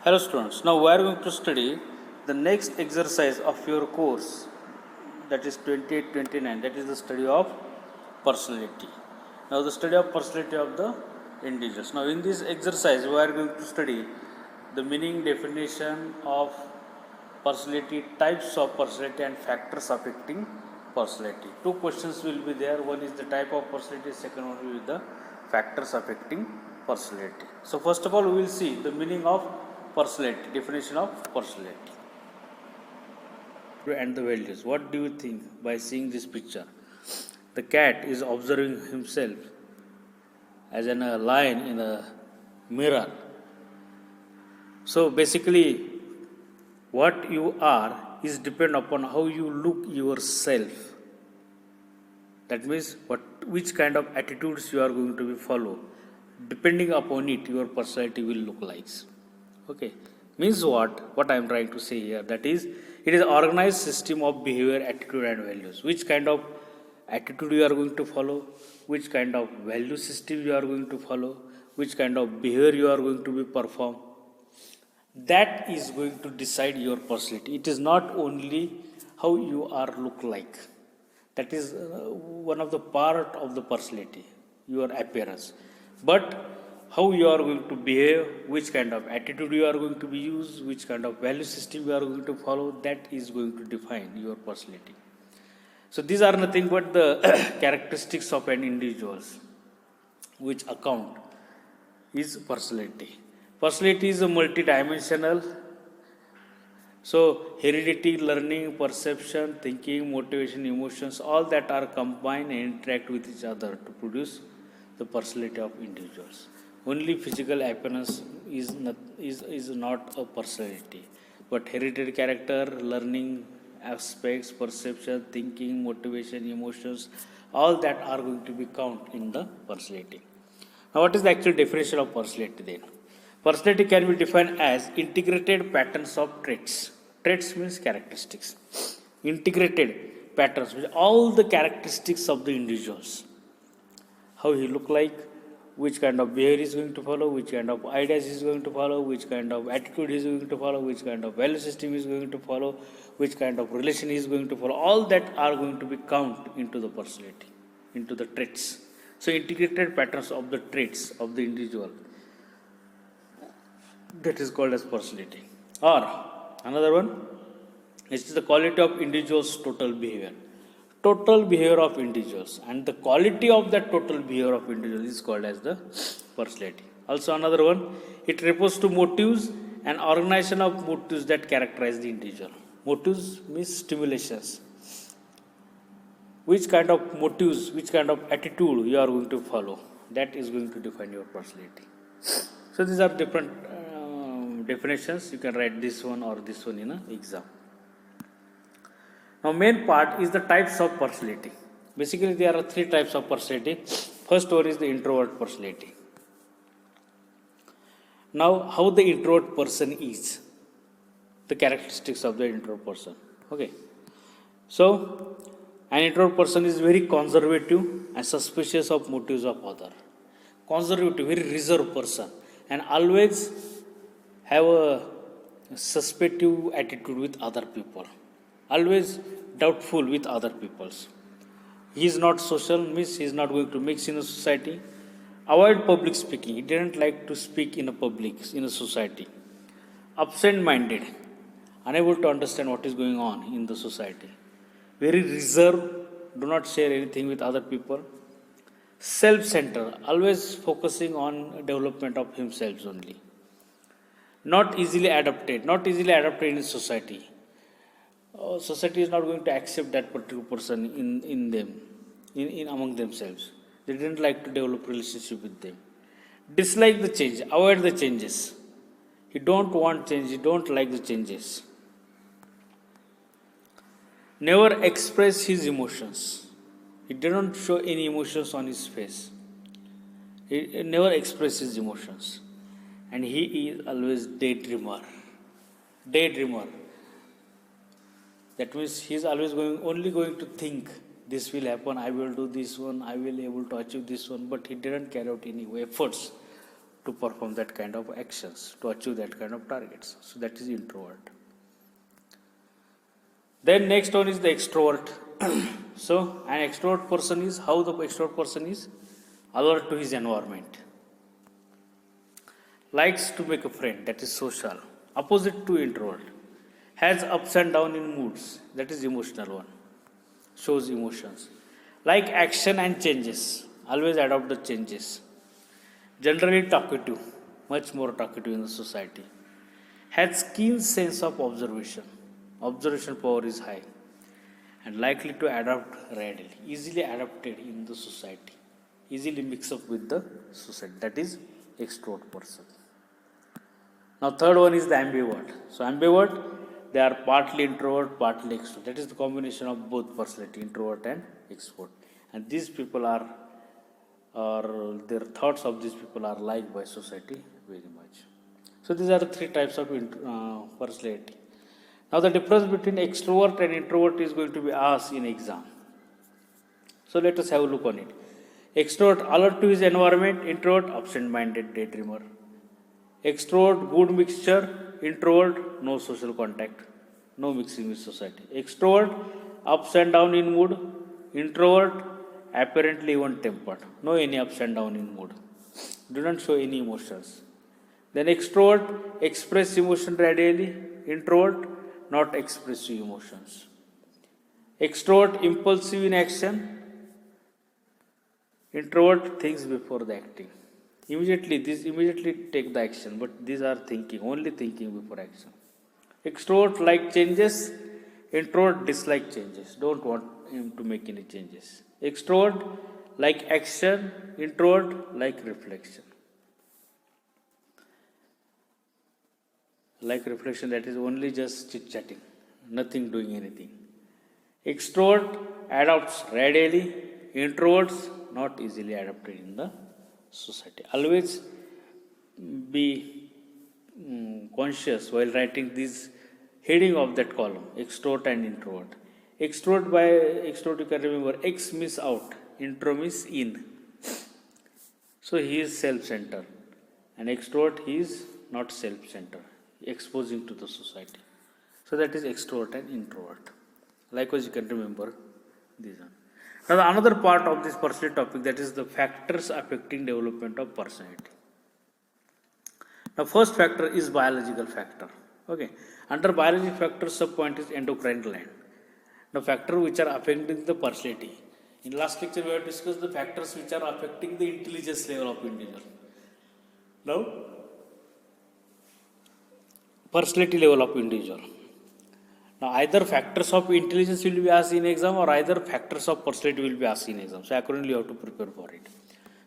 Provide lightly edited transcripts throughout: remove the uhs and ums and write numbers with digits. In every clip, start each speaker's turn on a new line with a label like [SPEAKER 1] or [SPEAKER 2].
[SPEAKER 1] Hello students, now we are going to study the next exercise of your course, that is 28-29, that is the study of personality. Now the study of personality of the individuals. Now in this exercise we are going to study the meaning, definition of personality, types of personality and factors affecting personality. Two questions will be there. One is the type of personality, second one will be the factors affecting personality. So first of all we will see the meaning of personality, definition of personality and the values. What do you think by seeing this picture? The cat is observing himself as a lion in a mirror. So basically what you are is depend upon how you look yourself. That means which kind of attitudes you are going to be follow. Depending upon it, your personality will look like. Okay, means what I am trying to say here, that is, it is organized system of behavior, attitude and values. Which kind of attitude you are going to follow, which kind of value system you are going to follow, which kind of behavior you are going to be perform, that is going to decide your personality. It is not only how you are look like, that is one of the part of the personality, your appearance, but how you are going to behave, which kind of attitude you are going to be use, which kind of value system you are going to follow, that is going to define your personality. So these are nothing but the characteristics of an individual which account is personality. Personality is a multidimensional. So heredity, learning, perception, thinking, motivation, emotions, all that are combined and interact with each other to produce the personality of individuals. Only physical appearance is not a personality, but hereditary character, learning aspects, perception, thinking, motivation, emotions, all that are going to be count in the personality. Now, what is the actual definition of personality then? Personality can be defined as integrated patterns of traits. Traits means characteristics. Integrated patterns, which all the characteristics of the individuals. How he look like, which kind of behavior is going to follow, which kind of ideas is going to follow, which kind of attitude is going to follow, which kind of value system is going to follow, which kind of relation is going to follow. All that are going to be count into the personality, into the traits. So integrated patterns of the traits of the individual, that is called as personality. Or another one is the quality of individuals' total behavior. Total behavior of individuals, and the quality of that total behavior of individuals is called as the personality. Also another one, it refers to motives and organization of motives that characterize the individual. Motives means stimulations. Which kind of motives, which kind of attitude you are going to follow, that is going to define your personality. So these are different definitions. You can write this one or this one in an exam. Now main part is the types of personality. Basically there are three types of personality. First one is the introvert personality. Now how the introvert person is, the characteristics of the introvert person. Okay. So an introvert person is very conservative and suspicious of motives of other. Conservative, very reserved person, and always have a suspective attitude with other people. Always doubtful with other peoples. He is not social, means he is not going to mix in a society. Avoid public speaking. He didn't like to speak in a public, in a society. Absent-minded, unable to understand what is going on in the society. Very reserved, do not share anything with other people. Self-centered, always focusing on development of himself only. Not easily adapted in society. Society is not going to accept that particular person in them, in among themselves. They didn't like to develop relationship with them. Dislike the change, avoid the changes. He don't want change, he don't like the changes. Never express his emotions. He didn't show any emotions on his face. He never express his emotions. And he is always daydreamer. Daydreamer. That means he is always only going to think, this will happen, I will do this one, I will able to achieve this one, but he didn't carry out any efforts to perform that kind of actions, to achieve that kind of targets. So that is introvert. Then next one is the extrovert. So an extrovert person is, how the extrovert person is? Alert to his environment. Likes to make a friend, that is social. Opposite to introvert. Has ups and downs in moods, that is emotional one. Shows emotions. Like action and changes, always adopt the changes. Generally talkative, much more talkative in the society. Has keen sense of observation. Observation power is high. And likely to adapt readily, easily adapted in the society. Easily mix up with the society. That is extrovert person. Now third one is the ambivert. So ambivert, they are partly introvert, partly extrovert. That is the combination of both personality, introvert and extrovert. And these people are, or their thoughts of these people are liked by society very much. So these are the three types of personality. Now the difference between extrovert and introvert is going to be asked in exam. So let us have a look on it. Extrovert, alert to his environment. Introvert, absent-minded daydreamer. Extrovert, good mixture. Introvert, no social contact, no mixing with society. Extrovert, ups and down in mood. Introvert, apparently even tempered, no any ups and down in mood. Do not show any emotions. Then extrovert, express emotion readily. Introvert, not expressive emotions. Extrovert, impulsive in action. Introvert, thinks before the acting. Immediately take the action, but these are thinking, only thinking before action. Extrovert like changes. Introvert dislike changes, don't want him to make any changes. Extrovert like action. Introvert like reflection. Like reflection, that is only just chit chatting, nothing doing anything. Extrovert adopts readily. Introverts not easily adapted in the society. Always be conscious while writing this heading of that column, extrovert and introvert. Extrovert, by extrovert you can remember, X means out, intro means in. So he is self-centered. And extrovert, he is not self-centered, exposing to the society. So that is extrovert and introvert. Likewise, you can remember these one. Now, the another part of this personality topic, that is the factors affecting development of personality. Now, first factor is biological factor. Okay. Under biological factor, sub point is endocrine gland. Now, factors which are affecting the personality. In last lecture, we have discussed the factors which are affecting the intelligence level of individual. Now, personality level of individual. Now, either factors of intelligence will be asked in exam, or either factors of personality will be asked in exam. So, accordingly, you have to prepare for it.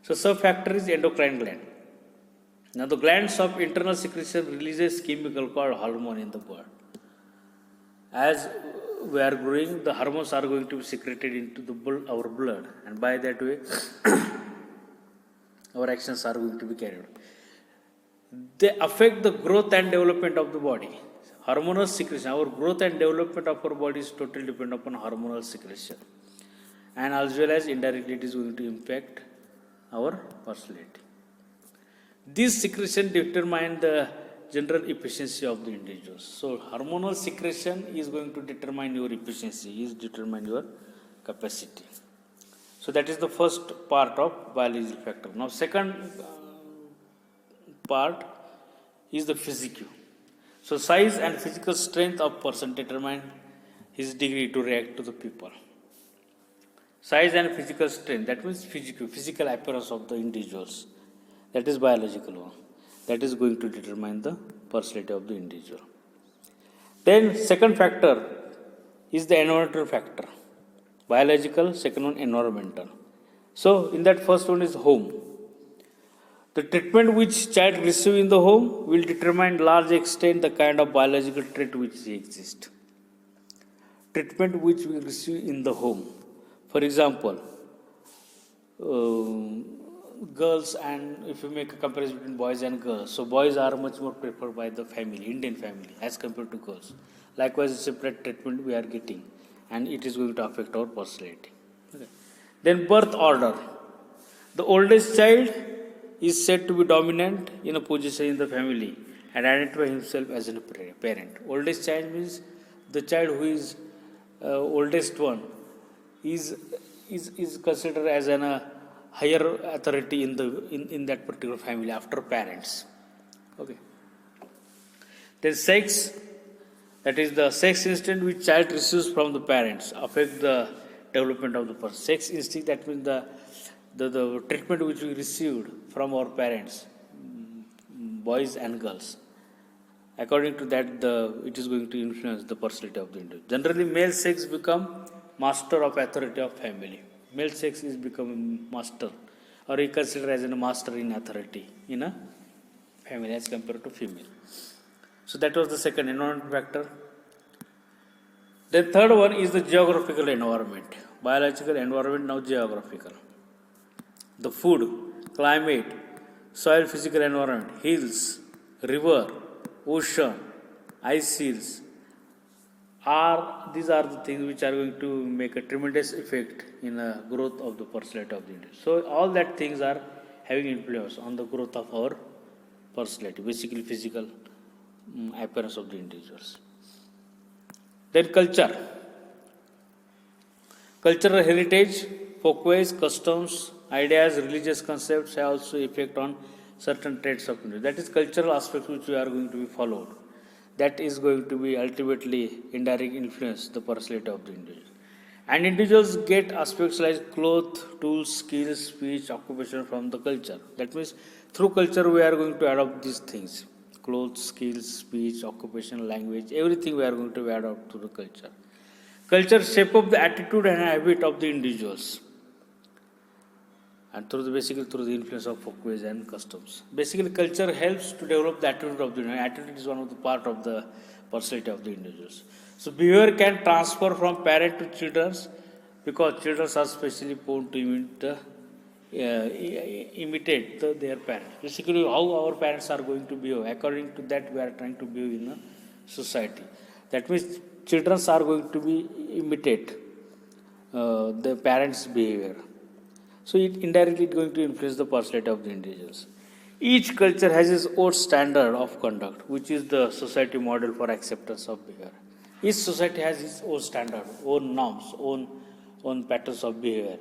[SPEAKER 1] So, sub factor is endocrine gland. Now, the glands of internal secretion releases chemical called hormone in the blood. As we are growing, the hormones are going to be secreted into our blood, and by that way, our actions are going to be carried out. They affect the growth and development of the body. Hormonal secretion, our growth and development of our body is totally dependent upon hormonal secretion. And as well as indirectly it is going to impact our personality. This secretion determines the general efficiency of the individuals. So hormonal secretion is going to determine your efficiency, is determine your capacity. So that is the first part of biological factor. Now second part is the physique. So size and physical strength of person determine his degree to react to the people. Size and physical strength, that means physical appearance of the individuals. That is biological one. That is going to determine the personality of the individual. Then second factor is the environmental factor. Biological, second one environmental. So in that first one is home. The treatment which child receives in the home will determine large extent the kind of biological trait which exists. Treatment which we receive in the home. For example, girls, and if you make a comparison between boys and girls, so boys are much more preferred by the family, Indian family, as compared to girls. Likewise, separate treatment we are getting, and it is going to affect our personality. Okay. Then birth order. The oldest child is said to be dominant in a position in the family and identify himself as a parent. Oldest child means the child who is oldest one is considered as an higher authority in that particular family after parents. Okay. Then sex, that is the sex instinct which child receives from the parents affect the development of the person. Sex instinct, that means the treatment which we received from our parents, boys and girls. According to that, it is going to influence the personality of the individual. Generally, male sex become master of authority of family. Male sex is becoming master, or he considered as a master in authority in a family as compared to female. So that was the second environment factor. The third one is the geographical environment. Biological environment, now geographical. The food, climate, soil physical environment, hills, river, ocean, ice sheets, these are the things which are going to make a tremendous effect in the growth of the personality of the individual. So all that things are having influence on the growth of our personality, basically physical appearance of the individuals. Then culture. Cultural heritage, folkways, customs, ideas, religious concepts have also effect on certain traits of individual. That is cultural aspects which we are going to be followed. That is going to be ultimately indirect influence the personality of the individual. And individuals get aspects like clothes, tools, skills, speech, occupation from the culture. That means through culture we are going to adopt these things. Clothes, skills, speech, occupation, language, everything we are going to adopt to the culture. Culture shape up the attitude and habit of the individuals. And basically through the influence of folkways and customs. Basically, culture helps to develop the attitude of the individual. Attitude is one of the part of the personality of the individuals. So behavior can transfer from parent to children because children are specially prone to imitate their parents. Basically, how our parents are going to behave. According to that, we are trying to behave in a society. That means children are going to be imitate the parents' behavior. So it indirectly going to influence the personality of the individuals. Each culture has its own standard of conduct, which is the society model for acceptance of behavior. Each society has its own standard, own norms, own patterns of behavior.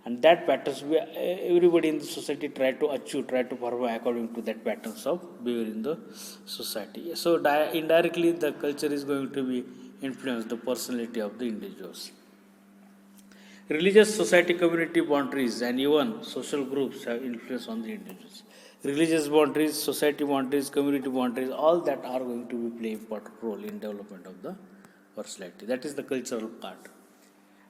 [SPEAKER 1] And that patterns, everybody in the society try to achieve, try to perform according to that patterns of behavior in the society. So indirectly the culture is going to be influence the personality of the individuals. Religious society, community boundaries, and even social groups have influence on the individuals. Religious boundaries, society boundaries, community boundaries, all that are going to be play important role in development of the personality. That is the cultural part.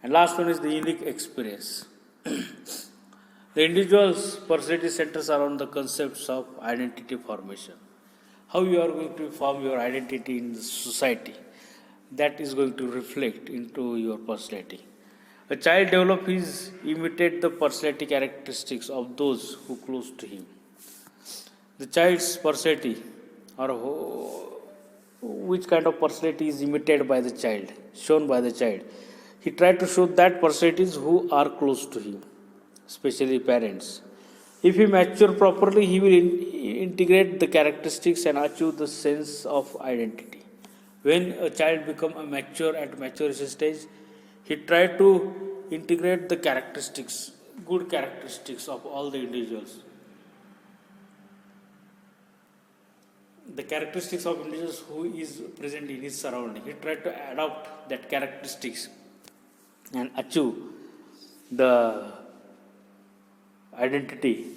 [SPEAKER 1] And last one is the unique experience. The individual's personality centers around the concepts of identity formation. How you are going to form your identity in the society, that is going to reflect into your personality. A child develops his imitate the personality characteristics of those who close to him. The child's personality, or which kind of personality is imitated by the child, shown by the child. He tried to show that personalities who are close to him, especially parents. If he mature properly, he will integrate the characteristics and achieve the sense of identity. When a child becomes a mature at maturity stage, he tried to integrate the characteristics, good characteristics of all the individuals. The characteristics of individuals who is present in his surrounding. He tried to adopt that characteristics and achieve the identity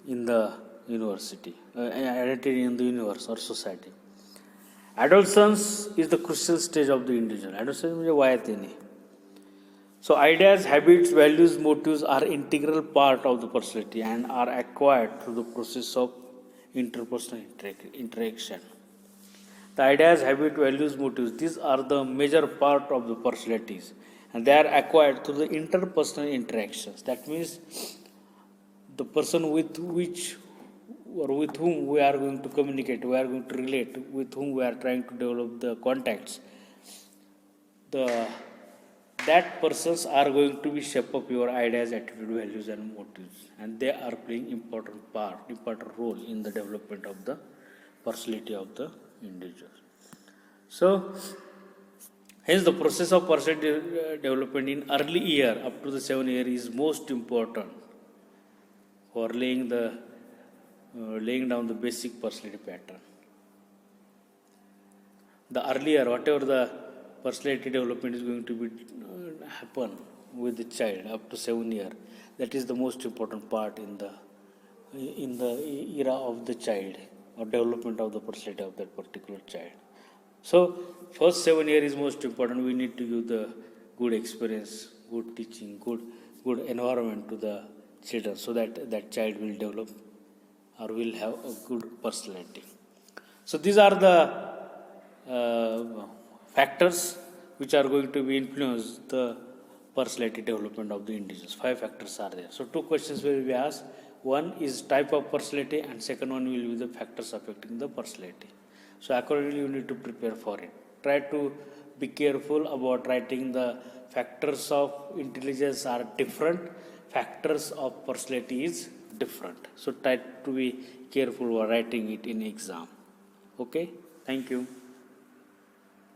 [SPEAKER 1] in the university, identity in the universe or society. Adolescence is the crucial stage of the individual. Adolescence is vayatini. So ideas, habits, values, motives are integral part of the personality and are acquired through the process of interpersonal interaction. The ideas, habits, values, motives, these are the major part of the personalities and they are acquired through the interpersonal interactions. That means the person with which or with whom we are going to communicate, we are going to relate, with whom we are trying to develop the contacts. that persons are going to be shape up your ideas, attitude, values, and motives, and they are playing important role in the development of the personality of the individual. So, hence the process of personality development in early year up to the 7 year is most important for laying down the basic personality pattern. The earlier, whatever the personality development is going to be happen with the child up to 7 year, that is the most important part in the era of the child or development of the personality of that particular child. So first 7 year is most important. We need to give the good experience, good teaching, good environment to the children, so that that child will develop or will have a good personality. So these are the factors which are going to be influence the personality development of the individuals. 5 factors are there. So 2 questions will be asked. One is type of personality, and second one will be the factors affecting the personality. So accordingly, you need to prepare for it. Try to be careful about writing the factors of intelligence are different, factors of personality is different. So try to be careful while writing it in exam. Okay, thank you.